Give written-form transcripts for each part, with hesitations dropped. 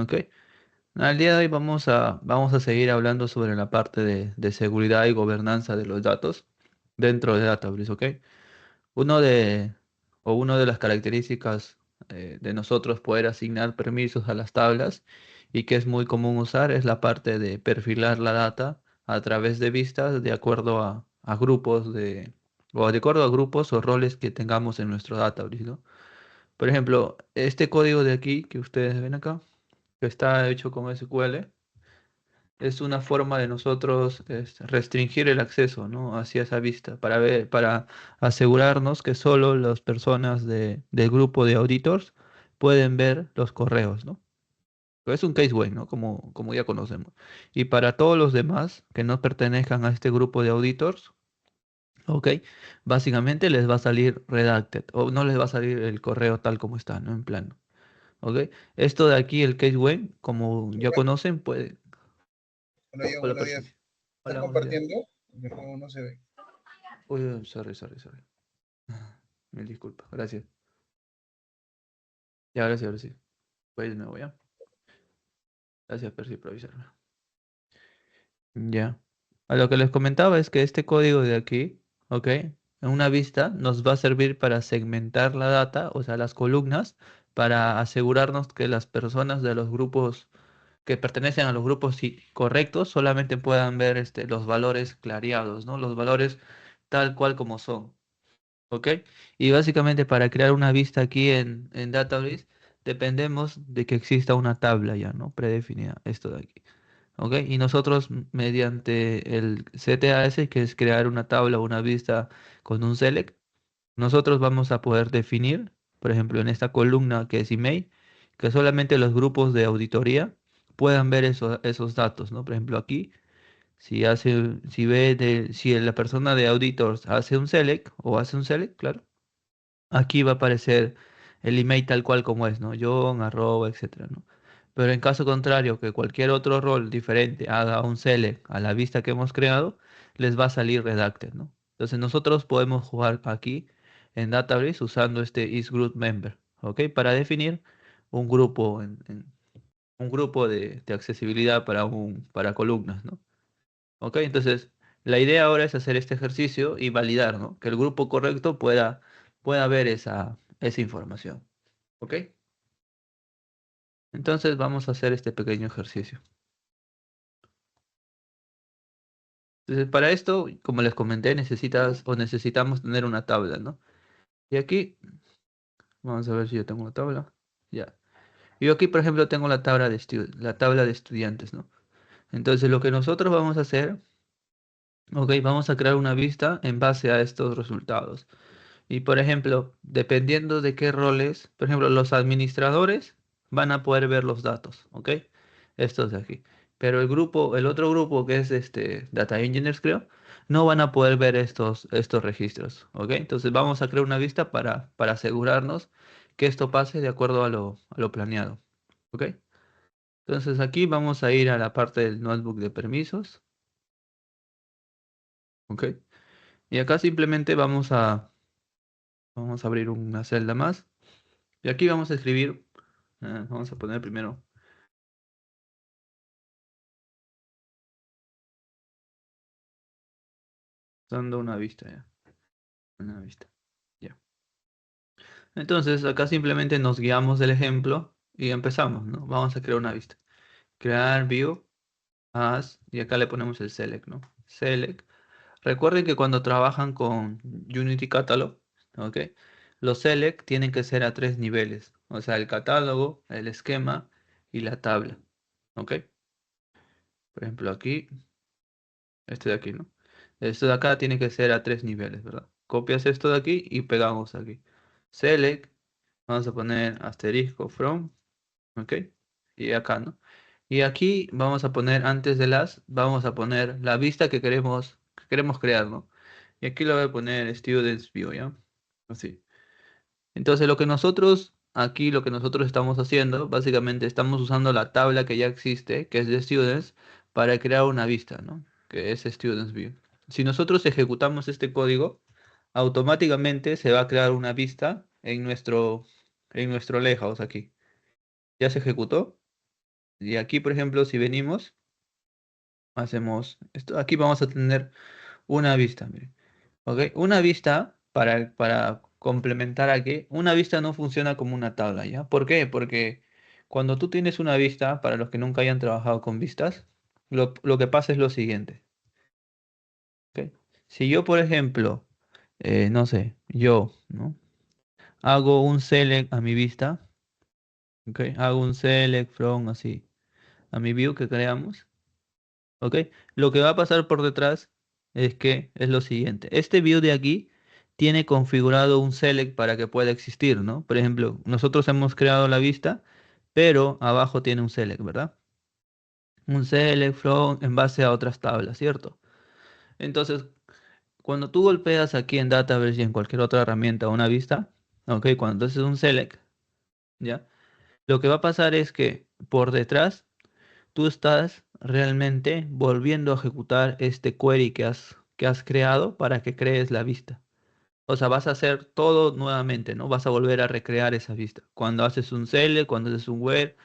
¿Ok? Al día de hoy vamos a seguir hablando sobre la parte de seguridad y gobernanza de los datos dentro de Databricks, ¿ok? Uno de, una de las características de nosotros poder asignar permisos a las tablas y que es muy común usar es la parte de perfilar la data a través de vistas de acuerdo a grupos o de acuerdo a grupos o roles que tengamos en nuestro Databricks, ¿no? Por ejemplo, este código de aquí que ustedes ven acá, que está hecho con SQL, es una forma de nosotros restringir el acceso, ¿no? Hacia esa vista para asegurarnos que solo las personas del grupo de auditors pueden ver los correos, ¿no? Es un caseway, ¿no? Como ya conocemos. Y para todos los demás que no pertenezcan a este grupo de auditors, ¿ok? Básicamente les va a salir redacted o no les va a salir el correo tal como está, ¿no? En plano, ¿ok? Esto de aquí, el caseway, como ya conocen, puede... Hola, ya, Hola, hola, ya. Percy. ¿Estás Hola, buenos días. compartiendo? Mi juego no se ve. Uy, uy, sorry. Mil disculpas, gracias. Ya, ahora sí, ahora sí. Pues me voy a. Gracias, Percy, por avisarme. Ya. A lo que les comentaba es que este código de aquí, ¿ok? En una vista nos va a servir para segmentar la data, o sea, las columnas, para asegurarnos que las personas de los grupos que pertenecen a los grupos correctos solamente puedan ver los valores clareados, ¿no? Los valores tal cual como son. ¿Ok? Y básicamente para crear una vista aquí en Database dependemos de que exista una tabla ya, ¿no? Predefinida, esto de aquí. ¿Ok? Y nosotros mediante el CTAS, que es crear una tabla o una vista con un select, nosotros vamos a poder definir, por ejemplo, en esta columna que es email, que solamente los grupos de auditoría puedan ver esos datos, ¿no? Por ejemplo, aquí si la persona de auditors hace un select o hace un select, claro, aquí va a aparecer el email tal cual como es, ¿no? John, arroba, etcétera, ¿no? Pero en caso contrario, que cualquier otro rol diferente haga un select a la vista que hemos creado, les va a salir redacted, ¿no? Entonces nosotros podemos jugar aquí en Database usando este isGroupMember, ¿ok? Para definir un grupo, un grupo de accesibilidad para columnas, ¿no? ¿Ok? Entonces, la idea ahora es hacer este ejercicio y validar, ¿no? Que el grupo correcto pueda ver esa información. ¿Ok? Entonces vamos a hacer este pequeño ejercicio. Entonces, para esto, como les comenté, necesitamos tener una tabla, ¿no? Y aquí, vamos a ver si yo tengo una tabla. Ya. Yo aquí, por ejemplo, tengo la tabla de estudiantes, ¿no? Entonces, lo que nosotros vamos a hacer, ok, vamos a crear una vista en base a estos resultados. Y por ejemplo, dependiendo de qué roles, por ejemplo, los administradores van a poder ver los datos, ¿ok? Estos de aquí. Pero el otro grupo que es Data Engineers, creo, no van a poder ver estos registros, ¿ok? Entonces vamos a crear una vista para asegurarnos que esto pase de acuerdo a lo planeado, ¿ok? Entonces aquí vamos a ir a la parte del notebook de permisos, ¿ok? Y acá simplemente vamos a abrir una celda más. Y aquí vamos a escribir, vamos a poner primero, dando una vista ya, una vista, ya. Entonces acá simplemente nos guiamos del ejemplo y empezamos, ¿no? Vamos a crear una vista. Crear view, as, y acá le ponemos el select, ¿no? Select. Recuerden que cuando trabajan con Unity Catalog, ¿ok? Los select tienen que ser a tres niveles, o sea, el catálogo, el esquema y la tabla, ¿ok? Por ejemplo, aquí. Este de aquí, ¿no? Esto de acá tiene que ser a tres niveles, ¿verdad? Copias esto de aquí y pegamos aquí. Select, vamos a poner asterisco from, ¿ok? Y acá, ¿no? Y aquí vamos a poner, antes de vamos a poner la vista que queremos crear, ¿no? Y aquí le voy a poner Students View, ¿ya? Así. Entonces lo que nosotros estamos haciendo, básicamente estamos usando la tabla que ya existe, que es de Students, para crear una vista, ¿no? Que es Students View. Si nosotros ejecutamos este código, automáticamente se va a crear una vista en nuestro Lighthouse aquí. ¿Ya se ejecutó? Y aquí, por ejemplo, si venimos, hacemos esto. Aquí vamos a tener una vista, miren. ¿Ok? Una vista, para complementar aquí, una vista no funciona como una tabla, ¿ya? ¿Por qué? Porque cuando tú tienes una vista, para los que nunca hayan trabajado con vistas, lo que pasa es lo siguiente. ¿Ok? Si yo, por ejemplo, no sé, yo, ¿no? Hago un select a mi vista, ¿ok? Hago un select from así a mi view que creamos, ¿ok? Lo que va a pasar por detrás es que es lo siguiente. Este view de aquí tiene configurado un select para que pueda existir, ¿no? Por ejemplo, nosotros hemos creado la vista, pero abajo tiene un select, ¿verdad? Un select from en base a otras tablas, ¿cierto? Entonces, cuando tú golpeas aquí en Dataverse y en cualquier otra herramienta una vista, ¿ok? Cuando haces un select, ¿ya? Lo que va a pasar es que por detrás tú estás realmente volviendo a ejecutar este query que has creado para que crees la vista. O sea, vas a hacer todo nuevamente, ¿no? Vas a volver a recrear esa vista. Cuando haces un select, cuando haces un where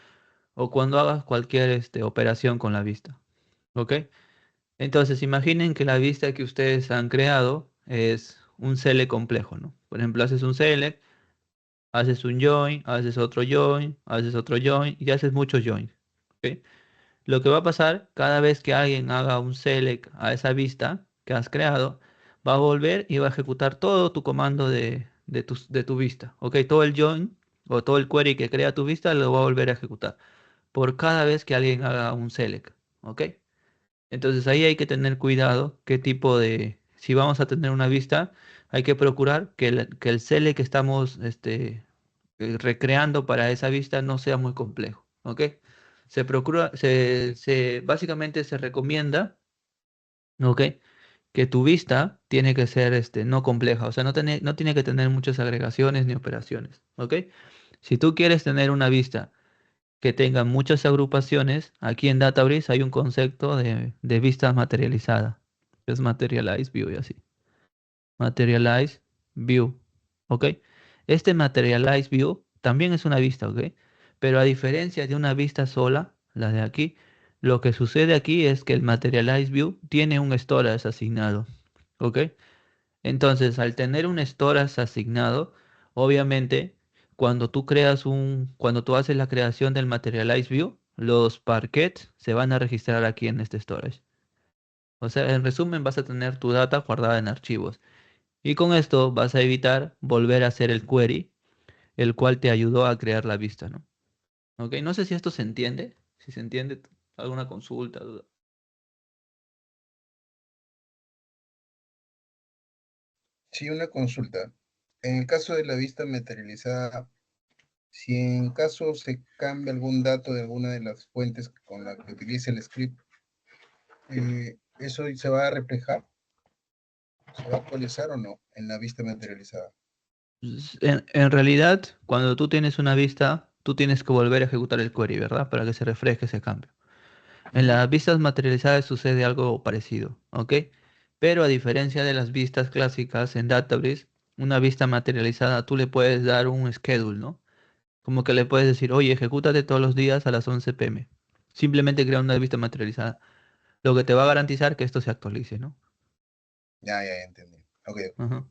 o cuando hagas cualquier operación con la vista. ¿Ok? Entonces, imaginen que la vista que ustedes han creado es un select complejo, ¿no? Por ejemplo, haces un select, haces un join, haces otro join, haces otro join y haces muchos joins. ¿Ok? Lo que va a pasar cada vez que alguien haga un select a esa vista que has creado, va a volver y va a ejecutar todo tu comando de tu vista. ¿Ok? Todo el join o todo el query que crea tu vista lo va a volver a ejecutar por cada vez que alguien haga un select. ¿Ok? Entonces ahí hay que tener cuidado qué tipo si vamos a tener una vista, hay que procurar que el select que estamos recreando para esa vista no sea muy complejo, ¿ok? Básicamente se recomienda, ¿ok? Que tu vista tiene que ser no compleja, o sea, no tiene que tener muchas agregaciones ni operaciones, ¿ok? Si tú quieres tener una vista que tenga muchas agrupaciones, aquí en Databricks hay un concepto de vista materializada, que es Materialize View y así. Materialize View, ¿ok? Este Materialize View también es una vista, ¿ok? Pero a diferencia de una vista sola, la de aquí, lo que sucede aquí es que el Materialize View tiene un storage asignado, ¿ok? Entonces, al tener un storage asignado, obviamente, cuando tú haces la creación del Materialize View, los parquets se van a registrar aquí en este storage. O sea, en resumen, vas a tener tu data guardada en archivos. Y con esto vas a evitar volver a hacer el query, el cual te ayudó a crear la vista, ¿no? ¿Ok? No sé si esto se entiende. Si se entiende, alguna consulta, duda. Sí, una consulta. En el caso de la vista materializada, si en caso se cambia algún dato de alguna de las fuentes con la que utilice el script, ¿eso se va a reflejar? ¿Se va a actualizar o no en la vista materializada? En realidad, cuando tú tienes una vista, tú tienes que volver a ejecutar el query, ¿verdad? Para que se refresque ese cambio. En Ujú. las vistas materializadas sucede algo parecido, ¿ok? Pero a diferencia de las vistas clásicas en Databricks, una vista materializada tú le puedes dar un schedule, ¿no? Como que le puedes decir, oye, ejecútate todos los días a las 11 p.m. Simplemente crea una vista materializada, lo que te va a garantizar que esto se actualice, ¿no? Ya, ya, ya entendí. Ok, Ajá.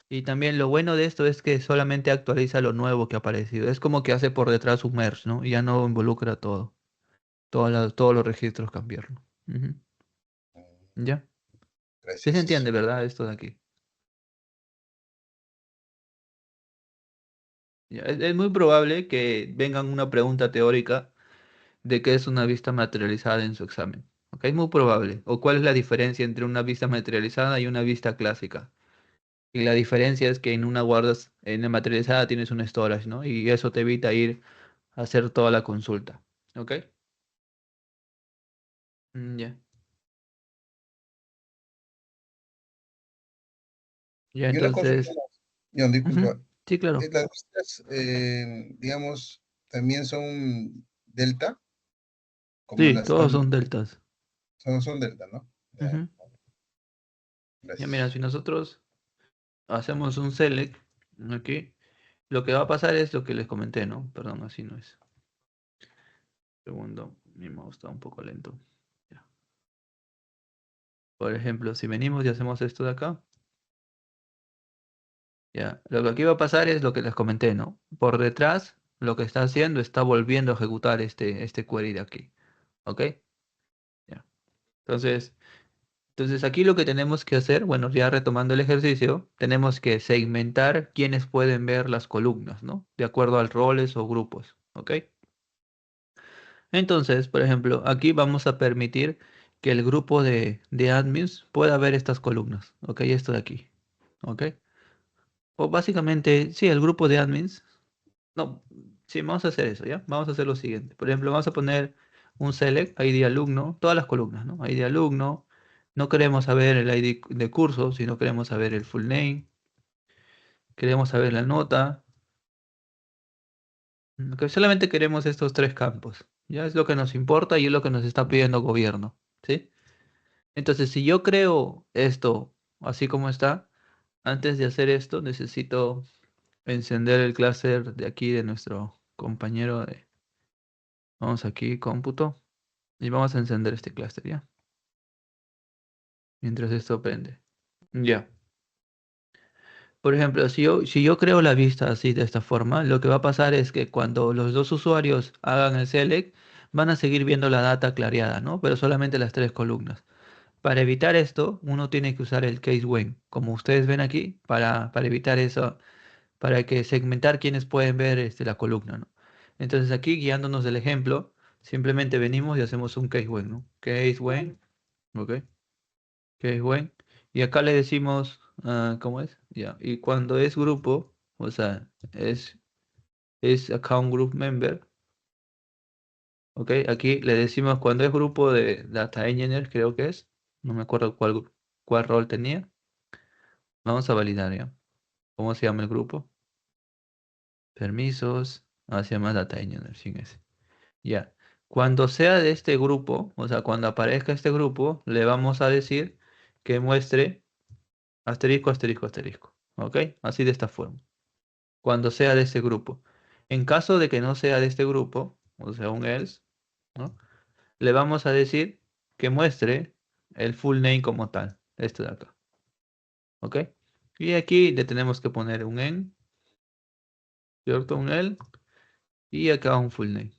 Y también lo bueno de esto es que solamente actualiza lo nuevo que ha aparecido. Es como que hace por detrás un merge, ¿no? Y ya no involucra todo. Todos los registros cambiaron. Ujú. ¿Ya? Sí se gracias. entiende, ¿verdad? Esto de aquí. Ya, es muy probable que vengan una pregunta teórica de qué es una vista materializada en su examen. ¿Ok? Es muy probable. O cuál es la diferencia entre una vista materializada y una vista clásica. Y la diferencia es que en una guardas, en la materializada tienes un storage, ¿no? Y eso te evita ir a hacer toda la consulta. ¿Ok? Ya. Ya, Y una consulta entonces. más, John, Ujú. disculpa. Sí, claro. Las vistas, digamos, también son delta, como Sí, las todos tablas, son deltas. son delta, ¿no? Ya, Ujú. Ya mira, gracias. si nosotros hacemos un select aquí, lo que va a pasar es lo que les comenté, ¿no? Perdón, así no es. Segundo, mi mouse está un poco lento. Ya. Por ejemplo, si venimos y hacemos esto de acá, ya, lo que aquí va a pasar es lo que les comenté, ¿no? Por detrás, lo que está haciendo está volviendo a ejecutar este query de aquí, ¿ok? Ya. Entonces, entonces aquí lo que tenemos que hacer, bueno, ya retomando el ejercicio, tenemos que segmentar quiénes pueden ver las columnas, ¿no? De acuerdo a roles o grupos, ¿ok? Entonces, por ejemplo, aquí vamos a permitir que el grupo de admins pueda ver estas columnas, ¿ok? Esto de aquí, ¿ok? O básicamente, sí, el grupo de admins. No, sí, vamos a hacer eso, ¿ya? Vamos a hacer lo siguiente. Por ejemplo, vamos a poner un select, ID alumno, todas las columnas, ¿no? ID alumno. No queremos saber el ID de curso, sino queremos saber el full name. Queremos saber la nota. Que solamente queremos estos tres campos. Ya es lo que nos importa y es lo que nos está pidiendo gobierno, ¿sí? Entonces, si yo creo esto así como está, antes de hacer esto, necesito encender el clúster de aquí de nuestro compañero de... Vamos aquí, cómputo. Y vamos a encender este clúster, ¿ya? Mientras esto prende. Ya. Por ejemplo, si yo creo la vista así de esta forma, lo que va a pasar es que cuando los dos usuarios hagan el select, van a seguir viendo la data clareada, ¿no? Pero solamente las tres columnas. Para evitar esto, uno tiene que usar el case when, como ustedes ven aquí, para evitar eso, para que segmentar quienes pueden ver la columna, ¿no? Entonces aquí, guiándonos del ejemplo, simplemente venimos y hacemos un case when, ¿no? Case when, ¿ok? Case when. Y acá le decimos, ¿cómo es? Ya. Y cuando es grupo, o sea, es account group member, ¿ok? Aquí le decimos cuando es grupo de data engineer, creo que es. No me acuerdo cuál rol tenía. Vamos a validar, ¿ya? ¿Cómo se llama el grupo? Permisos. Se llama data engineer, sin ese. Ya. Cuando sea de este grupo, o sea, cuando aparezca este grupo, le vamos a decir que muestre asterisco, asterisco, asterisco. ¿Ok? Así de esta forma. Cuando sea de este grupo. En caso de que no sea de este grupo, o sea, un else, ¿no? Le vamos a decir que muestre el full name como tal, este de acá. ¿Ok? Y aquí le tenemos que poner un en, ¿cierto? Un el, y acá un full name.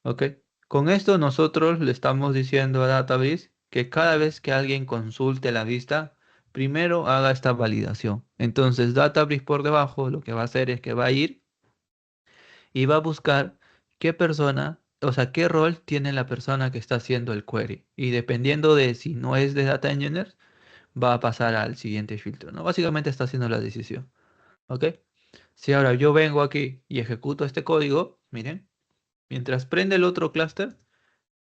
¿Ok? Con esto nosotros le estamos diciendo a Database que cada vez que alguien consulte la vista, primero haga esta validación. Entonces Database por debajo lo que va a hacer es que va a ir y va a buscar qué persona, o sea, qué rol tiene la persona que está haciendo el query. Y dependiendo de si no es de Data Engineer, va a pasar al siguiente filtro, ¿no? Básicamente está haciendo la decisión. ¿Ok? Si ahora yo vengo aquí y ejecuto este código, miren, mientras prende el otro clúster,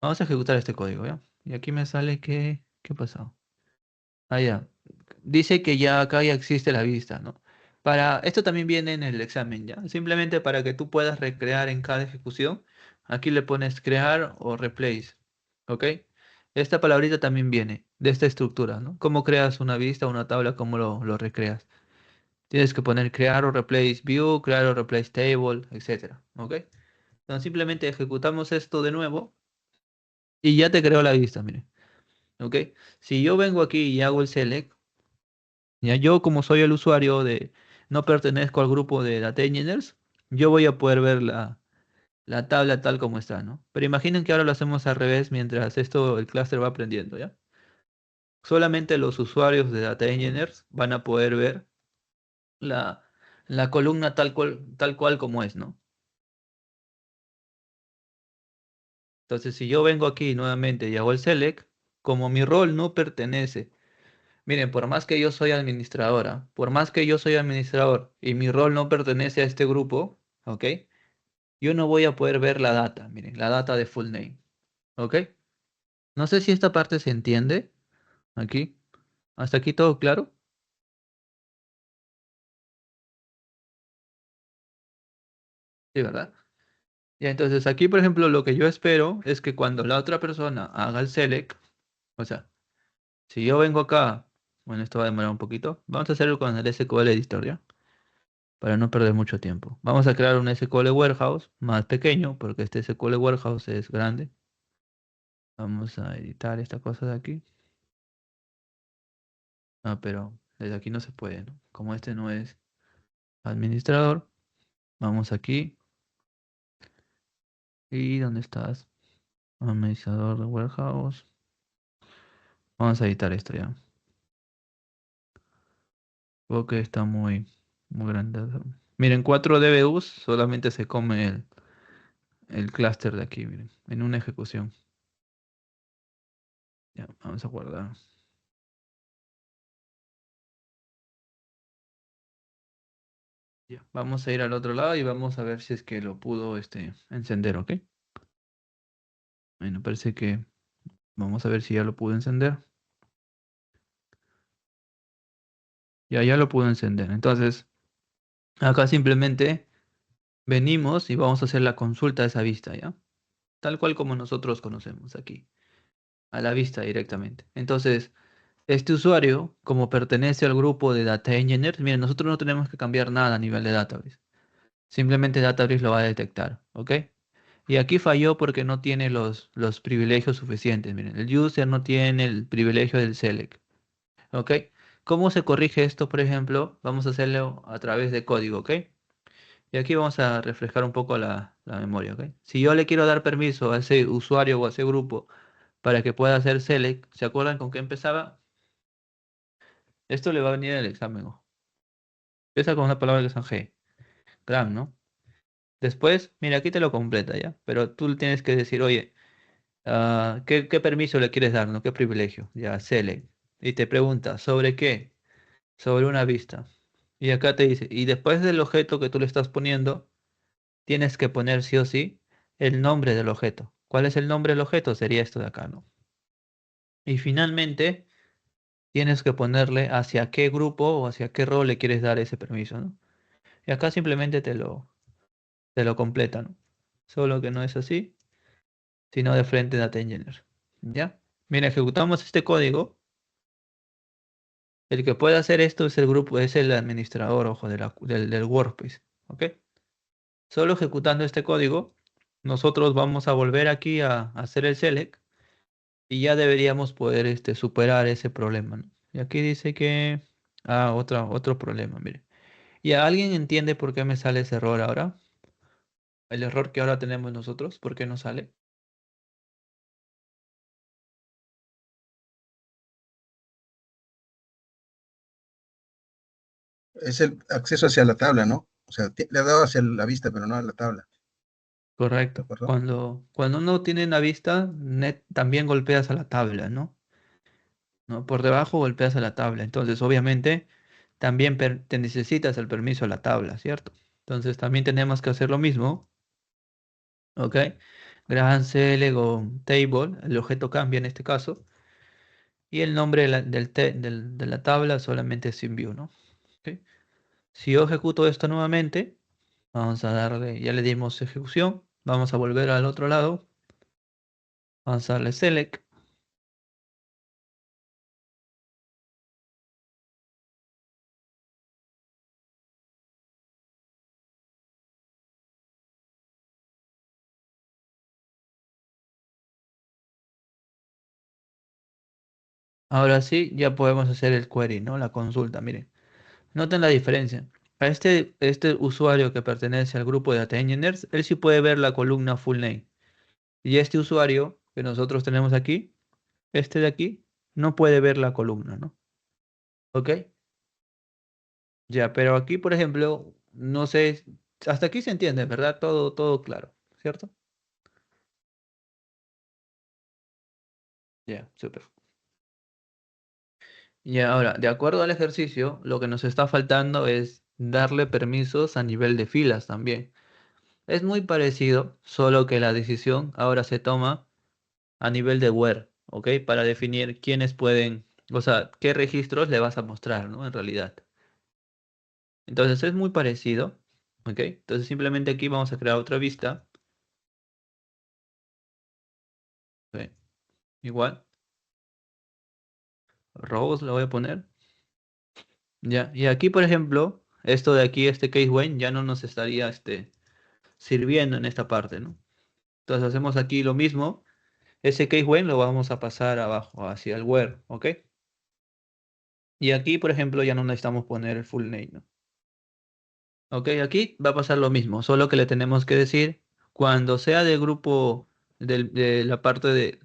vamos a ejecutar este código, ¿ya? Y aquí me sale que... ¿Qué ha pasado? Ah, ya. Dice que ya acá ya existe la vista, ¿no? Esto también viene en el examen, ¿ya? Simplemente para que tú puedas recrear en cada ejecución, aquí le pones crear o replace, ¿ok? Esta palabrita también viene de esta estructura, ¿no? ¿Cómo creas una vista, una tabla, cómo lo recreas? Tienes que poner crear o replace view, crear o replace table, etcétera, ¿ok? Entonces simplemente ejecutamos esto de nuevo y ya te creó la vista, mire, ¿ok? Si yo vengo aquí y hago el select, ya yo como soy el usuario no pertenezco al grupo de data engineers, yo voy a poder ver la tabla tal como está, ¿no? Pero imaginen que ahora lo hacemos al revés mientras el clúster va aprendiendo, ¿ya? Solamente los usuarios de data engineers van a poder ver la, la columna tal cual como es, ¿no? Entonces, si yo vengo aquí nuevamente y hago el select, como mi rol no pertenece, miren, por más que yo soy administradora, por más que yo soy administrador y mi rol no pertenece a este grupo, ¿ok? Yo no voy a poder ver la data, miren, la data de full name, ¿ok? No sé si esta parte se entiende aquí. ¿Hasta aquí todo claro? Sí, ¿verdad? Ya, entonces aquí, por ejemplo, lo que yo espero es que cuando la otra persona haga el select, o sea, si yo vengo acá, bueno, esto va a demorar un poquito, vamos a hacerlo con el SQL Editor, ¿ya? para no perder mucho tiempo. Vamos a crear un SQL Warehouse más pequeño, porque este SQL Warehouse es grande. Vamos a editar esta cosa de aquí. Ah, pero desde aquí no se puede, ¿no? Como este no es administrador, vamos aquí. ¿Y dónde estás? Administrador de Warehouse. Vamos a editar esto ya. Porque está muy grande. Miren, 4 DBUs solamente se come el clúster de aquí, miren, en una ejecución. Ya, vamos a guardar. Ya, vamos a ir al otro lado y vamos a ver si es que lo pudo encender, ¿ok? Bueno, parece que vamos a ver si ya lo pudo encender. Ya lo pudo encender. Entonces, acá simplemente venimos y vamos a hacer la consulta de esa vista, ¿ya? Tal cual como nosotros conocemos aquí, a la vista directamente. Entonces, este usuario, como pertenece al grupo de Data Engineers, miren, nosotros no tenemos que cambiar nada a nivel de Database. Simplemente Databricks lo va a detectar, ¿ok? Y aquí falló porque no tiene los privilegios suficientes. Miren, el user no tiene el privilegio del select, ¿ok? ¿Cómo se corrige esto, por ejemplo? Vamos a hacerlo a través de código, ¿ok? Y aquí vamos a refrescar un poco la memoria, ¿ok? Si yo le quiero dar permiso a ese usuario o a ese grupo para que pueda hacer select, ¿se acuerdan con qué empezaba? Esto le va a venir en el examen, ojo. Empieza con una palabra que es G, gram, ¿no? Después, mira, aquí te lo completa ya, pero tú le tienes que decir, oye, ¿qué permiso le quieres dar, no? ¿Qué privilegio? Ya, select. Y te pregunta, ¿sobre qué? Sobre una vista. Y acá te dice, y después del objeto que tú le estás poniendo, tienes que poner sí o sí el nombre del objeto. ¿Cuál es el nombre del objeto? Sería esto de acá, ¿no? Y finalmente, tienes que ponerle hacia qué grupo o hacia qué rol le quieres dar ese permiso, ¿no? Y acá simplemente te lo completa, ¿no? Solo que no es así, sino de frente Data Engineer. ¿Ya? Mira, ejecutamos este código. El que puede hacer esto es el grupo, es el administrador, ojo, del workspace. ¿Ok? Solo ejecutando este código, nosotros vamos a volver aquí a hacer el select y ya deberíamos poder superar ese problema, ¿no? Y aquí dice que... Ah, otro problema, mire. ¿Y alguien entiende por qué me sale ese error ahora? El error que ahora tenemos nosotros, ¿por qué no sale? Es el acceso hacia la tabla, ¿no? O sea, le ha dado hacia la vista, pero no a la tabla. ¿De Correcto. acuerdo? Cuando uno tiene una vista, también golpeas a la tabla, ¿no? ¿No? Por debajo golpeas a la tabla. Entonces, obviamente, también te necesitas el permiso a la tabla, ¿cierto? Entonces, también tenemos que hacer lo mismo, ¿ok? Grab select o table, el objeto cambia en este caso, y el nombre de la tabla solamente es sin view, ¿no? ¿Ok? Si yo ejecuto esto nuevamente, vamos a darle, ya le dimos ejecución, vamos a volver al otro lado, vamos a darle select. Ahora sí, ya podemos hacer el query, ¿no? La consulta, miren. Noten la diferencia. A este usuario que pertenece al grupo de Data Engineers, él sí puede ver la columna full name. Y este usuario que nosotros tenemos aquí, este de aquí, no puede ver la columna, ¿no? ¿Ok? Ya, pero aquí, por ejemplo, no sé, hasta aquí se entiende, ¿verdad? Todo claro, ¿cierto? Ya, súper. Y ahora, de acuerdo al ejercicio, lo que nos está faltando es darle permisos a nivel de filas también. Es muy parecido, solo que la decisión ahora se toma a nivel de where, ¿ok? Para definir quiénes pueden, o sea, qué registros le vas a mostrar, ¿no? En realidad. Entonces es muy parecido, ¿ok? Entonces simplemente aquí vamos a crear otra vista, ¿ok? Igual, rows la voy a poner, ya. Y aquí, por ejemplo, esto de aquí, este case when, ya no nos estaría sirviendo en esta parte, ¿no? Entonces hacemos aquí lo mismo. Ese case when lo vamos a pasar abajo, hacia el where, ¿ok? Y aquí, por ejemplo, ya no necesitamos poner el full name, ¿no? Ok, aquí va a pasar lo mismo, solo que le tenemos que decir cuando sea de grupo, de la parte de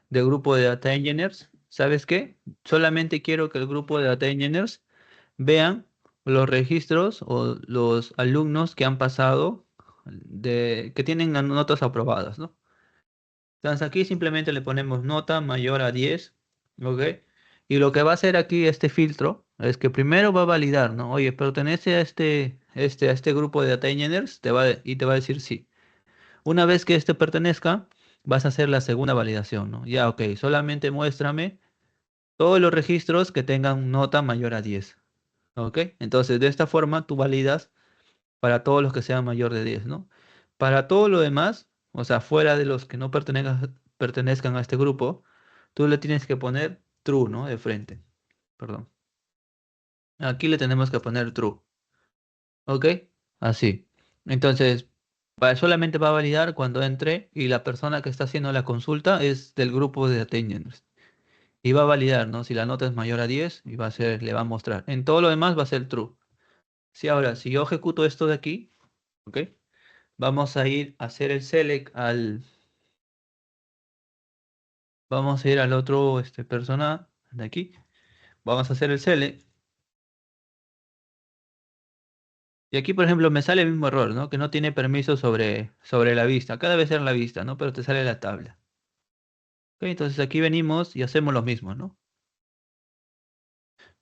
grupo de Data Engineers, ¿sabes qué? Solamente quiero que el grupo de Data Engineers vean los registros o los alumnos que han pasado, que tienen las notas aprobadas, ¿no? Entonces aquí simplemente le ponemos nota mayor a 10, ¿ok? Y lo que va a hacer aquí este filtro es que primero va a validar, ¿no? Oye, pertenece a este grupo de data engineers, y te va a decir sí. Una vez que este pertenezca, vas a hacer la segunda validación, ¿no? Ya, ok, solamente muéstrame todos los registros que tengan nota mayor a 10, ¿ok? Entonces de esta forma tú validas para todos los que sean mayor de 10, ¿no? Para todo lo demás, o sea, fuera de los que no pertenezcan a este grupo, tú le tienes que poner true, ¿no? De frente, perdón. Aquí le tenemos que poner true, ¿ok? Así. Entonces, solamente va a validar cuando entre y la persona que está haciendo la consulta es del grupo de attenders. Y va a validar, ¿no? Si la nota es mayor a 10 y le va a mostrar. En todo lo demás va a ser true. Si ahora, si yo ejecuto esto de aquí, ¿ok? Vamos a ir a hacer el select vamos a ir al otro persona de aquí. Vamos a hacer el select. Y aquí, por ejemplo, me sale el mismo error, ¿no? Que no tiene permiso sobre la vista. Acá debe ser la vista, ¿no? Pero te sale la tabla. Ok, entonces aquí venimos y hacemos lo mismo, ¿no?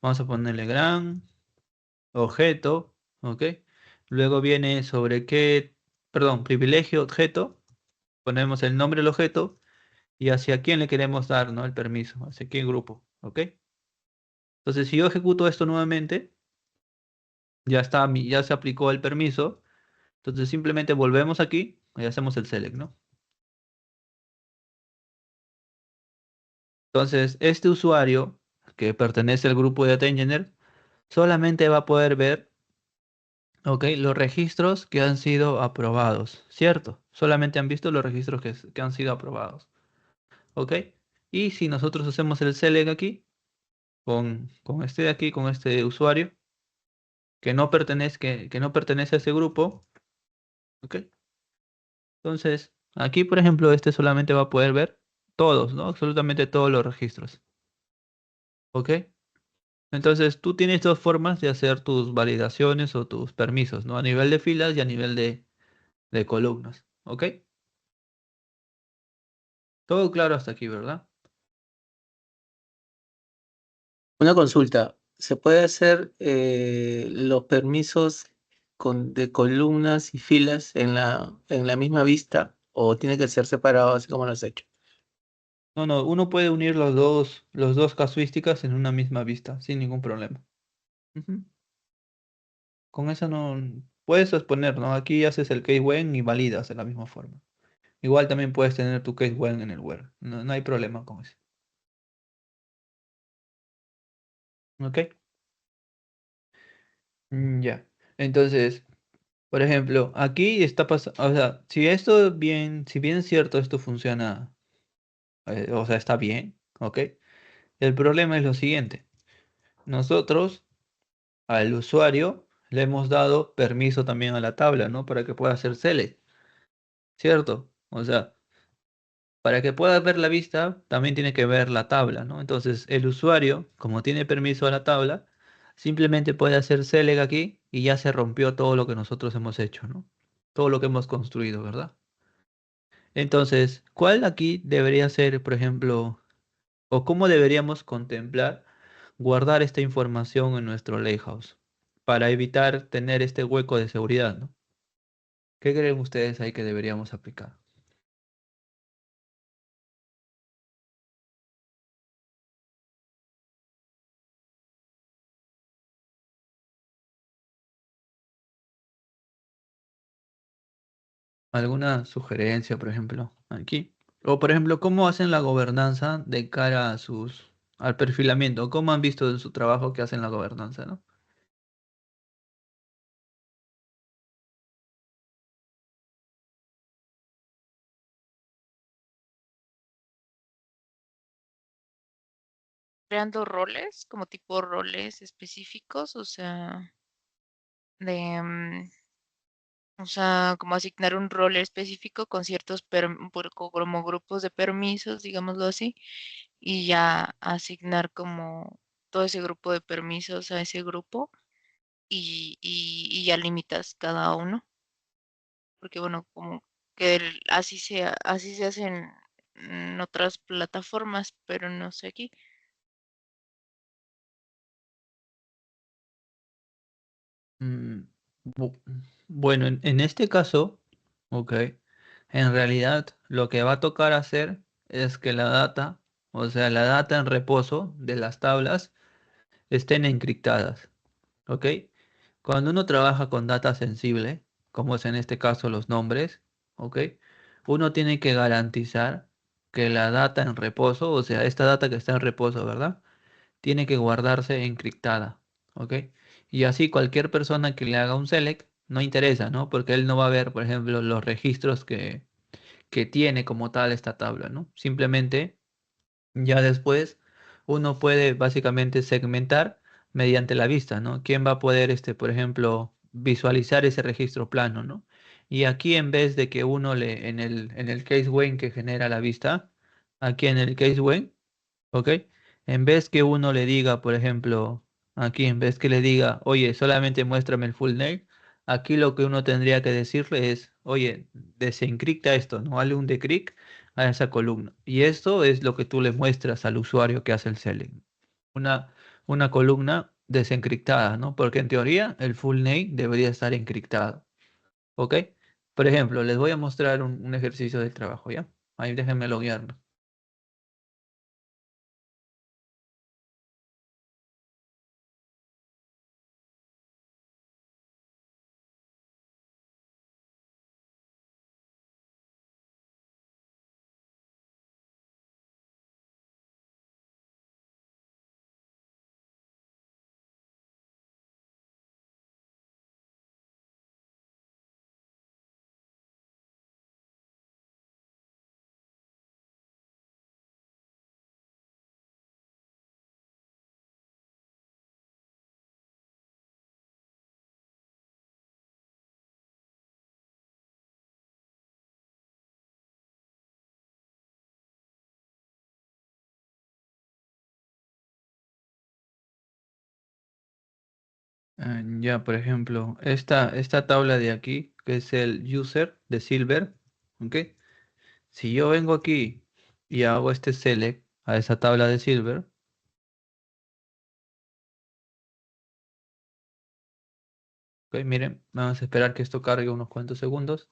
Vamos a ponerle gran objeto, ¿ok? Luego viene sobre qué, perdón, privilegio objeto. Ponemos el nombre del objeto y hacia quién le queremos dar, ¿no? El permiso, hacia qué grupo, ¿ok? Entonces, si yo ejecuto esto nuevamente, ya está, ya se aplicó el permiso. Entonces simplemente volvemos aquí y hacemos el select, ¿no? Entonces, este usuario que pertenece al grupo de Data Engineer solamente va a poder ver, ok, los registros que han sido aprobados, ¿cierto? Solamente han visto los registros que han sido aprobados, ¿ok? Y si nosotros hacemos el select aquí, con este de aquí, con este usuario, que no pertenece a ese grupo, ¿ok? Entonces, aquí, por ejemplo, este solamente va a poder ver todos, ¿no? Absolutamente todos los registros, ¿ok? Entonces, tú tienes dos formas de hacer tus validaciones o tus permisos, ¿no? A nivel de filas y a nivel de columnas, ¿ok? Todo claro hasta aquí, ¿verdad? Una consulta. ¿Se puede hacer los permisos de columnas y filas en la misma vista o tiene que ser separado así como lo has hecho? No, no, uno puede unir los dos casuísticas en una misma vista, sin ningún problema. Ujú. Con eso no puedes exponer, ¿no? Aquí haces el case when y validas de la misma forma. Igual también puedes tener tu case when en el where. No, no hay problema con eso. ¿Ok? Ya. Entonces, por ejemplo, aquí está pasando, o sea, si bien es cierto, esto funciona, o sea, está bien, ¿ok? El problema es lo siguiente. Nosotros, al usuario, le hemos dado permiso también a la tabla, ¿no? Para que pueda hacer select, ¿cierto? O sea, para que pueda ver la vista, también tiene que ver la tabla, ¿no? Entonces, el usuario, como tiene permiso a la tabla, simplemente puede hacer select aquí y ya se rompió todo lo que nosotros hemos hecho, ¿no? Todo lo que hemos construido, ¿verdad? Entonces, ¿cuál aquí debería ser, por ejemplo, o cómo deberíamos contemplar guardar esta información en nuestro lakehouse para evitar tener este hueco de seguridad, ¿no? ¿Qué creen ustedes ahí que deberíamos aplicar? ¿Alguna sugerencia, por ejemplo, aquí? O, por ejemplo, ¿cómo hacen la gobernanza de cara a al perfilamiento? ¿Cómo han visto en su trabajo que hacen la gobernanza, ¿no? creando roles, como tipo roles específicos, o sea, de, o sea, como asignar un rol específico con ciertos como grupos de permisos, digámoslo así, y ya asignar como todo ese grupo de permisos a ese grupo y ya limitas cada uno, porque bueno, como que así se hace en otras plataformas, pero no sé aquí. Mm, bu- bueno, en este caso, ok, en realidad lo que va a tocar hacer es que la data, o sea, la data en reposo de las tablas estén encriptadas, ok. Cuando uno trabaja con data sensible, como es en este caso los nombres, ok, uno tiene que garantizar que la data en reposo, o sea, esta data que está en reposo, ¿verdad? Tiene que guardarse encriptada, ¿ok? Y así cualquier persona que le haga un select no interesa, ¿no? Porque él no va a ver, por ejemplo, los registros que tiene como tal esta tabla, ¿no? Simplemente ya después uno puede básicamente segmentar mediante la vista, ¿no? ¿Quién va a poder, por ejemplo, visualizar ese registro plano, ¿no? Y aquí en vez de que uno en el case when que genera la vista, aquí en el case when, ¿ok? En vez que uno le diga, por ejemplo, aquí, en vez que le diga, oye, solamente muéstrame el full name, aquí lo que uno tendría que decirle es, oye, desencripta esto, ¿no? Dale un decrypt a esa columna. Y esto es lo que tú le muestras al usuario que hace el selling. Una, una columna desencriptada, ¿no? Porque en teoría el full name debería estar encriptado, ¿ok? Por ejemplo, les voy a mostrar un ejercicio de trabajo, ¿ya? Ahí déjenme loguearlo. Ya, por ejemplo, esta tabla de aquí, que es el user de Silver, ¿ok? Si yo vengo aquí y hago este select a esa tabla de Silver, ¿ok? Miren, vamos a esperar que esto cargue unos cuantos segundos.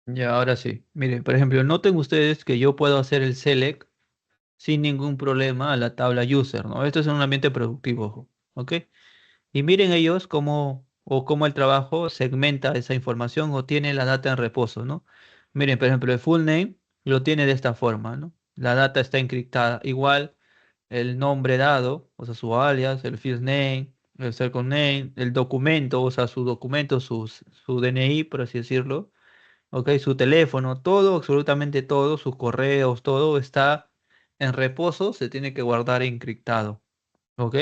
Ya, ahora sí. Miren, por ejemplo, noten ustedes que yo puedo hacer el select sin ningún problema a la tabla user, ¿no? Esto es en un ambiente productivo, ojo, ¿ok? Y miren ellos cómo el trabajo segmenta esa información o tiene la data en reposo, ¿no? Miren, por ejemplo, el full name lo tiene de esta forma, ¿no? La data está encriptada. Igual el nombre dado, o sea, su alias, el first name, el second name, el documento, o sea, su documento, su DNI, por así decirlo, ¿ok? Su teléfono, todo, absolutamente todo, sus correos, todo está en reposo, se tiene que guardar encriptado. ¿Ok?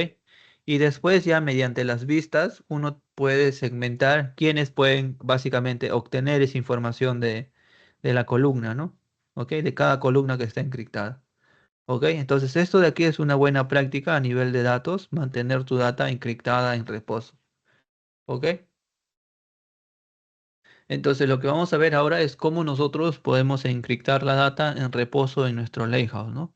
Y después ya mediante las vistas uno puede segmentar quiénes pueden básicamente obtener esa información de la columna, ¿no? ¿Ok? De cada columna que está encriptada. ¿Ok? Entonces esto de aquí es una buena práctica a nivel de datos, mantener tu data encriptada en reposo. ¿Ok? Entonces lo que vamos a ver ahora es cómo nosotros podemos encriptar la data en reposo en nuestro Lakehouse, ¿no?